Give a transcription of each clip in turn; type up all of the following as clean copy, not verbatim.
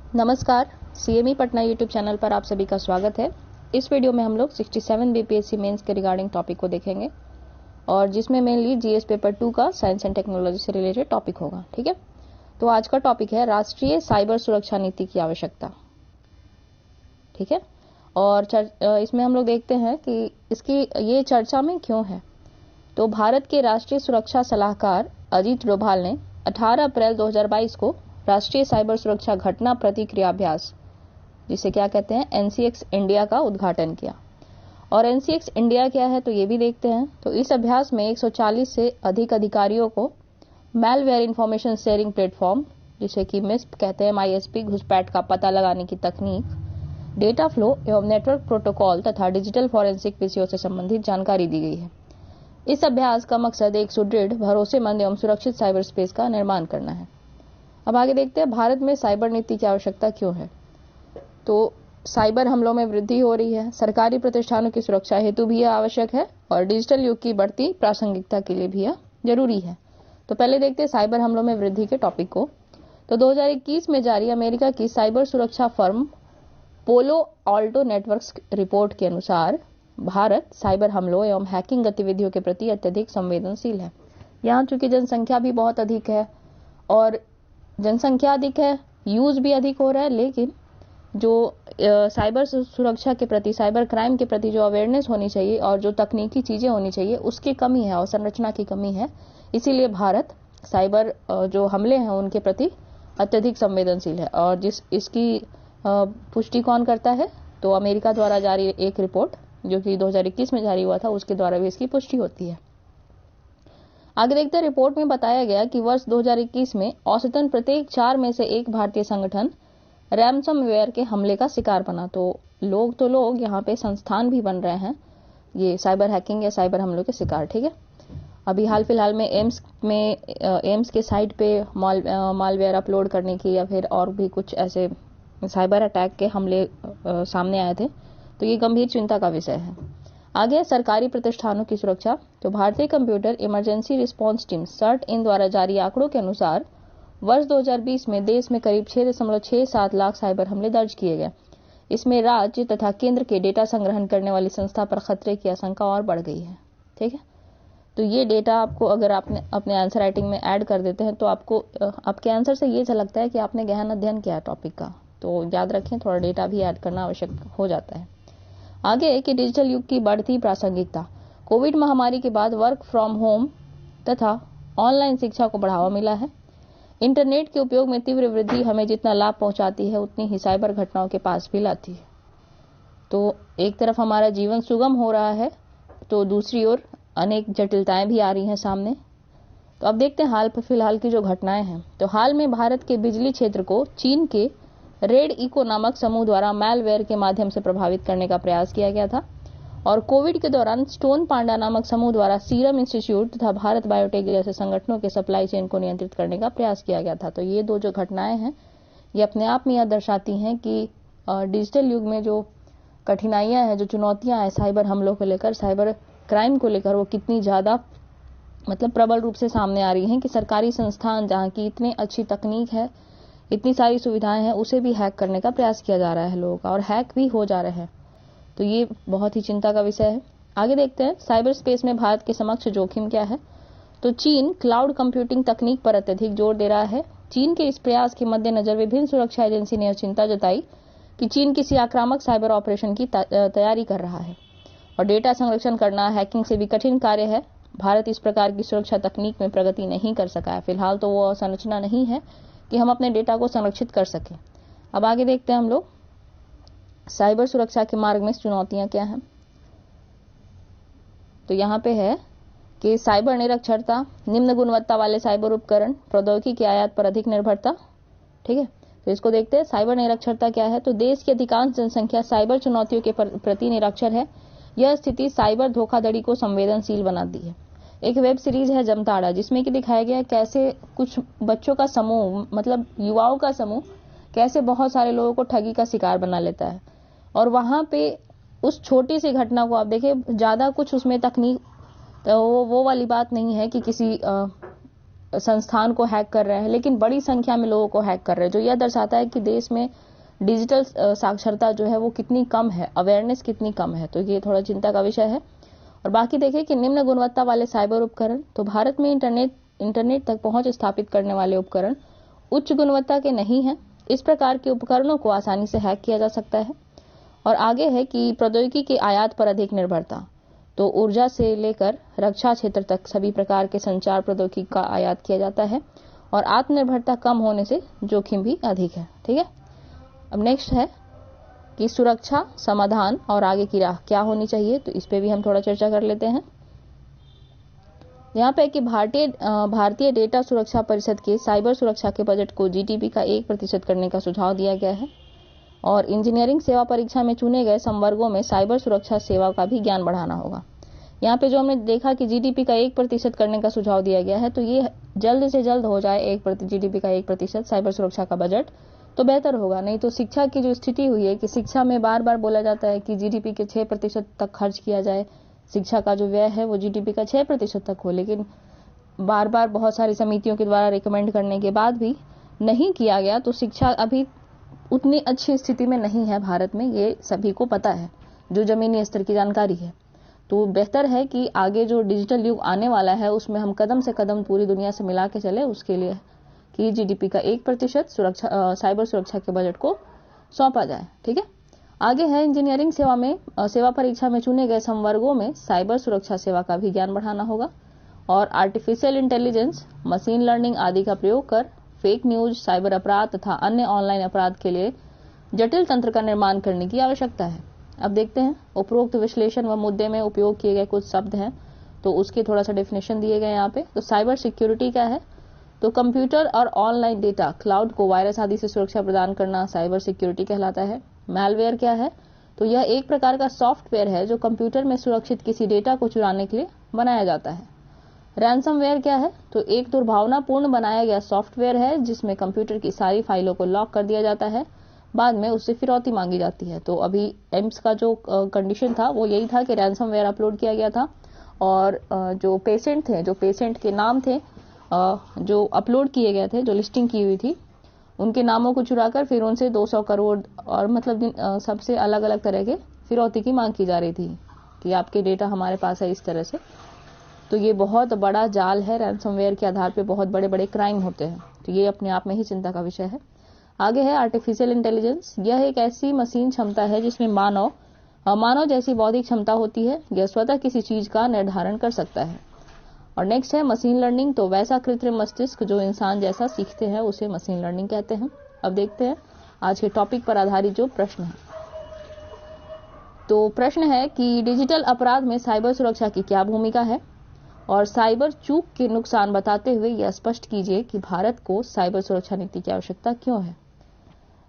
नमस्कार, CME Patna YouTube channel पर आप सभी का स्वागत है। इस वीडियो में हम लोग 67 बीपीएससी मेंस के रिगार्डिंग टॉपिक को देखेंगे और जिसमें मेनली जीएस पेपर 2 का साइंस एंड टेक्नोलॉजी से रिलेटेड टॉपिक होगा। ठीक है, तो आज का टॉपिक है राष्ट्रीय साइबर सुरक्षा नीति की आवश्यकता। ठीक है, और इसमें हम लोग देखते हैं कि इसकी ये चर्चा में क्यों है। तो भारत के राष्ट्रीय सुरक्षा सलाहकार अजीत डोभाल ने 18 अप्रैल 2022 को राष्ट्रीय साइबर सुरक्षा घटना प्रतिक्रिया अभ्यास, जिसे क्या कहते हैं, एनसीएक्स इंडिया का उद्घाटन किया। और एनसीएक्स इंडिया क्या है तो ये भी देखते हैं। तो इस अभ्यास में 140 से अधिक अधिकारियों को मैलवेयर इंफॉर्मेशन शेयरिंग प्लेटफॉर्म, जिसे कि मिस्प कहते हैं, MISP, घुसपैठ का पता लगाने की तकनीक, डेटा फ्लो एवं नेटवर्क प्रोटोकॉल तथा डिजिटल फॉरेंसिक विषयों से संबंधित जानकारी दी गई है। इस अभ्यास का मकसद एक सुदृढ़, भरोसेमंद एवं सुरक्षित साइबर स्पेस का निर्माण करना है। अब आगे देखते हैं भारत में साइबर नीति की आवश्यकता क्यों है। तो साइबर हमलों में वृद्धि हो रही है, सरकारी प्रतिष्ठानों की सुरक्षा हेतु भी यह आवश्यक है और डिजिटल युग की बढ़ती प्रासंगिकता के लिए भी यह जरूरी है। तो पहले देखते हैं साइबर हमलों में वृद्धि के टॉपिक को। तो 2021 में जारी अमेरिका की साइबर सुरक्षा फर्म पोलो आल्टो नेटवर्क्स रिपोर्ट के अनुसार भारत साइबर हमलों एवं हैकिंग गतिविधियों के प्रति अत्यधिक संवेदनशील है। यहाँ चूंकि जनसंख्या भी बहुत अधिक है और जनसंख्या अधिक है, यूज भी अधिक हो रहा है, लेकिन जो साइबर सुरक्षा के प्रति, साइबर क्राइम के प्रति जो अवेयरनेस होनी चाहिए और जो तकनीकी चीजें होनी चाहिए उसकी कमी है और संरचना की कमी है। इसीलिए भारत साइबर जो हमले हैं उनके प्रति अत्यधिक संवेदनशील है। और इसकी पुष्टि कौन करता है तो अमेरिका द्वारा जारी एक रिपोर्ट जो कि 2021 में जारी हुआ था, उसके द्वारा भी इसकी पुष्टि होती है। आगे देखते हैं, रिपोर्ट में बताया गया कि वर्ष 2021 में औसतन प्रत्येक 4 में से एक भारतीय संगठन रैनसमवेयर के हमले का शिकार बना। तो लोग यहाँ पे संस्थान भी बन रहे हैं ये साइबर हैकिंग या साइबर हमलों के शिकार। ठीक है, अभी हाल फिलहाल में एम्स के साइट पे मालवेयर अपलोड करने की या फिर और भी कुछ ऐसे साइबर अटैक के हमले सामने आए थे। तो ये गंभीर चिंता का विषय है। आगे सरकारी प्रतिष्ठानों की सुरक्षा। तो भारतीय computer emergency response team CERT In द्वारा जारी आंकड़ों के अनुसार वर्ष 2020 में देश में करीब 6.67 लाख साइबर हमले दर्ज किए गए। इसमें राज्य तथा केंद्र के डेटा संग्रहण करने वाली संस्था पर खतरे की आशंका और बढ़ गई है। ठीक है, तो ये डेटा आपको अगर आपने अपने आंसर राइटिंग में ऐड कर देते हैं तो आपको आपके आंसर से ये झलकता है कि आपने गहन अध्ययन किया टॉपिक का। तो याद रखें, थोड़ा डेटा भी ऐड करना आवश्यक हो जाता है। आगे कि डिजिटल युग की बढ़ती प्रासंगिकता। कोविड महामारी के बाद वर्क फ्रॉम होम तथा ऑनलाइन शिक्षा को बढ़ावा मिला है। इंटरनेट के उपयोग में तीव्र वृद्धि हमें जितना लाभ पहुंचाती है उतनी ही साइबर घटनाओं के पास भी लाती है। तो एक तरफ हमारा जीवन सुगम हो रहा है तो दूसरी ओर अनेक जटिलताएं भी आ रही हैं सामने। तो अब देखते हैं हाल फिलहाल की जो घटनाएं हैं। तो हाल में भारत के बिजली क्षेत्र को चीन के रेड इको नामक समूह द्वारा मैलवेयर के माध्यम से प्रभावित करने का प्रयास किया गया था। और कोविड के दौरान स्टोन पांडा नामक समूह द्वारा सीरम इंस्टीट्यूट तथा भारत बायोटेक जैसे संगठनों के सप्लाई चेन को नियंत्रित करने का प्रयास किया गया था। तो ये दो जो घटनाएं हैं ये अपने आप में यह दर्शाती हैं कि डिजिटल युग में जो कठिनाइयां हैं, जो चुनौतियां हैं साइबर हमलों को लेकर, साइबर क्राइम को लेकर, वो कितनी ज्यादा प्रबल रूप से सामने आ रही हैं कि सरकारी संस्थान जहाँ की इतनी अच्छी तकनीक है, इतनी सारी सुविधाएं हैं, उसे भी हैक करने का प्रयास किया जा रहा है लोगों का, और हैक भी हो जा रहे हैं। तो ये बहुत ही चिंता का विषय है। आगे देखते हैं साइबर स्पेस में भारत के समक्ष जोखिम क्या है। तो चीन क्लाउड कंप्यूटिंग तकनीक पर अत्यधिक जोर दे रहा है। चीन के इस प्रयास के मद्देनजर विभिन्न सुरक्षा एजेंसी ने चिंता जताई कि चीन किसी आक्रामक साइबर ऑपरेशन की तैयारी कर रहा है और डेटा संरक्षण करना हैकिंग से भी कठिन कार्य है। भारत इस प्रकार की सुरक्षा तकनीक में प्रगति नहीं कर सका है। फिलहाल तो वो संरचना नहीं है कि हम अपने डेटा को संरक्षित कर सकें। अब आगे देखते हैं हम लोग साइबर सुरक्षा के मार्ग में चुनौतियां क्या हैं। तो यहाँ पे है कि साइबर निरक्षरता, निम्न गुणवत्ता वाले साइबर उपकरण, प्रौद्योगिकी की आयात पर अधिक निर्भरता। ठीक है, तो इसको देखते हैं। साइबर निरक्षरता क्या है। तो देश की अधिकांश जनसंख्या साइबर चुनौतियों के प्रति निरक्षर है। यह स्थिति साइबर धोखाधड़ी को संवेदनशील बनाती है। एक वेब सीरीज है जमताड़ा, जिसमें कि दिखाया गया है कैसे कुछ बच्चों का समूह, युवाओं का समूह, कैसे बहुत सारे लोगों को ठगी का शिकार बना लेता है। और वहां पे उस छोटी सी घटना को आप देखिए, ज्यादा कुछ उसमें तकनीक, तो वो वाली बात नहीं है कि किसी संस्थान को हैक कर रहे हैं, लेकिन बड़ी संख्या में लोगों को हैक कर रहे हैं, जो यह दर्शाता है कि देश में डिजिटल साक्षरता जो है वो कितनी कम है, अवेयरनेस कितनी कम है। तो ये थोड़ा चिंता का विषय है। और बाकी देखें कि निम्न गुणवत्ता वाले साइबर उपकरण, तो भारत में इंटरनेट तक पहुंच स्थापित करने वाले उपकरण उच्च गुणवत्ता के नहीं हैं। इस प्रकार के उपकरणों को आसानी से हैक किया जा सकता है। और आगे है कि प्रौद्योगिकी के आयात पर अधिक निर्भरता, तो ऊर्जा से लेकर रक्षा क्षेत्र तक सभी प्रकार के संचार प्रौद्योगिकी का आयात किया जाता है और आत्मनिर्भरता कम होने से जोखिम भी अधिक है। ठीक है, अब नेक्स्ट है कि सुरक्षा, समाधान और आगे की राह क्या होनी चाहिए, तो इस पे भी हम थोड़ा चर्चा कर लेते हैं। यहाँ पे कि भारतीय डेटा सुरक्षा परिषद के साइबर सुरक्षा के बजट को जीडीपी का 1% करने का सुझाव दिया गया है और इंजीनियरिंग सेवा परीक्षा में चुने गए संवर्गों में साइबर सुरक्षा सेवा का भी ज्ञान बढ़ाना होगा। यहाँ पे जो हमने देखा कि जीडीपी का 1% करने का सुझाव दिया गया है, तो ये जल्द से जल्द हो जाए जीडीपी का 1% साइबर सुरक्षा का बजट, तो बेहतर होगा। नहीं तो शिक्षा की जो स्थिति हुई है कि शिक्षा में बार बार बोला जाता है कि जीडीपी के 6% तक खर्च किया जाए, शिक्षा का जो व्यय है वो जीडीपी का 6% तक हो, लेकिन बार बार बहुत सारी समितियों के द्वारा रिकमेंड करने के बाद भी नहीं किया गया। तो शिक्षा अभी उतनी अच्छी स्थिति में नहीं है भारत में, ये सभी को पता है, जो जमीनी स्तर की जानकारी है। तो बेहतर है कि आगे जो डिजिटल युग आने वाला है उसमें हम कदम से कदम पूरी दुनिया से मिला के चले, उसके लिए कि जीडीपी का 1% साइबर सुरक्षा के बजट को सौंपा जाए। ठीक है, आगे है इंजीनियरिंग सेवा परीक्षा में चुने गए संवर्गों में साइबर सुरक्षा सेवा का भी ज्ञान बढ़ाना होगा और आर्टिफिशियल इंटेलिजेंस, मशीन लर्निंग आदि का प्रयोग कर फेक न्यूज, साइबर अपराध तथा अन्य ऑनलाइन अपराध के लिए जटिल तंत्र का निर्माण करने की आवश्यकता है। अब देखते हैं उपरोक्त विश्लेषण व मुद्दे में उपयोग किए गए कुछ शब्द हैं, तो उसके थोड़ा सा डेफिनेशन दिए गए यहाँ पे। तो साइबर सिक्योरिटी क्या है, तो कंप्यूटर और ऑनलाइन डेटा, क्लाउड को वायरस आदि से सुरक्षा प्रदान करना साइबर सिक्योरिटी कहलाता है। मैलवेयर क्या है, तो यह एक प्रकार का सॉफ्टवेयर है जो कंप्यूटर में सुरक्षित किसी डेटा को चुराने के लिए बनाया जाता है। रैंसमवेयर क्या है, तो एक दुर्भावनापूर्ण बनाया गया सॉफ्टवेयर है जिसमें कंप्यूटर की सारी फाइलों को लॉक कर दिया जाता है, बाद में उससे फिरौती मांगी जाती है। तो अभी एम्स का जो कंडीशन था वो यही था कि रैंसमवेयर अपलोड किया गया था और जो पेशेंट के नाम थे जो अपलोड किए गए थे, जो लिस्टिंग की हुई थी, उनके नामों को चुराकर फिर उनसे 200 करोड़ और मतलब सबसे अलग अलग तरह के फिरौती की मांग की जा रही थी कि आपके डेटा हमारे पास है, इस तरह से। तो ये बहुत बड़ा जाल है, रैंसमवेयर के आधार पे बहुत बड़े बड़े क्राइम होते हैं, तो ये अपने आप में ही चिंता का विषय है। आगे है आर्टिफिशियल इंटेलिजेंस, यह एक ऐसी मशीन क्षमता है जिसमें मानव जैसी बौद्धिक क्षमता होती है, यह स्वतः किसी चीज का निर्धारण कर सकता है। और नेक्स्ट है मशीन लर्निंग, तो वैसा कृत्रिम मस्तिष्क जो इंसान जैसा सीखते हैं उसे मशीन लर्निंग कहते हैं। अब देखते हैं आज के टॉपिक पर आधारित जो प्रश्न है। तो प्रश्न है कि डिजिटल अपराध में साइबर सुरक्षा की क्या भूमिका है और साइबर चूक के नुकसान बताते हुए यह स्पष्ट कीजिए कि भारत को साइबर सुरक्षा नीति की आवश्यकता क्यों है।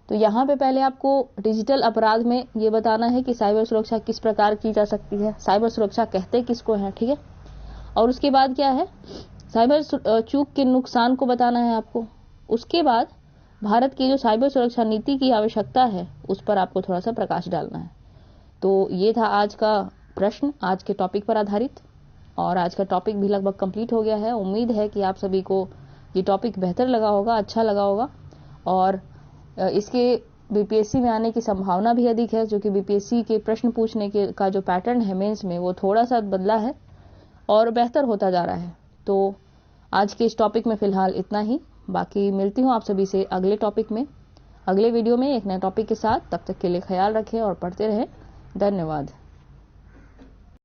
तो यहाँ पे पहले आपको डिजिटल अपराध में ये बताना है कि साइबर सुरक्षा किस प्रकार की जा सकती है, साइबर सुरक्षा कहते किसको है, ठीक है। और उसके बाद क्या है, साइबर चूक के नुकसान को बताना है आपको। उसके बाद भारत की जो साइबर सुरक्षा नीति की आवश्यकता है उस पर आपको थोड़ा सा प्रकाश डालना है। तो ये था आज का प्रश्न, आज के टॉपिक पर आधारित, और आज का टॉपिक भी लगभग कंप्लीट हो गया है। उम्मीद है कि आप सभी को ये टॉपिक बेहतर लगा होगा, अच्छा लगा होगा, और इसके बीपीएससी में आने की संभावना भी अधिक है, जो कि बीपीएससी के प्रश्न पूछने के का जो पैटर्न है मेंस में वो थोड़ा सा बदला है और बेहतर होता जा रहा है। तो आज के इस टॉपिक में फिलहाल इतना ही, बाकी मिलती हूँ आप सभी से अगले टॉपिक में, अगले वीडियो में एक नए टॉपिक के साथ। तब तक के लिए ख्याल रखें और पढ़ते रहें। धन्यवाद।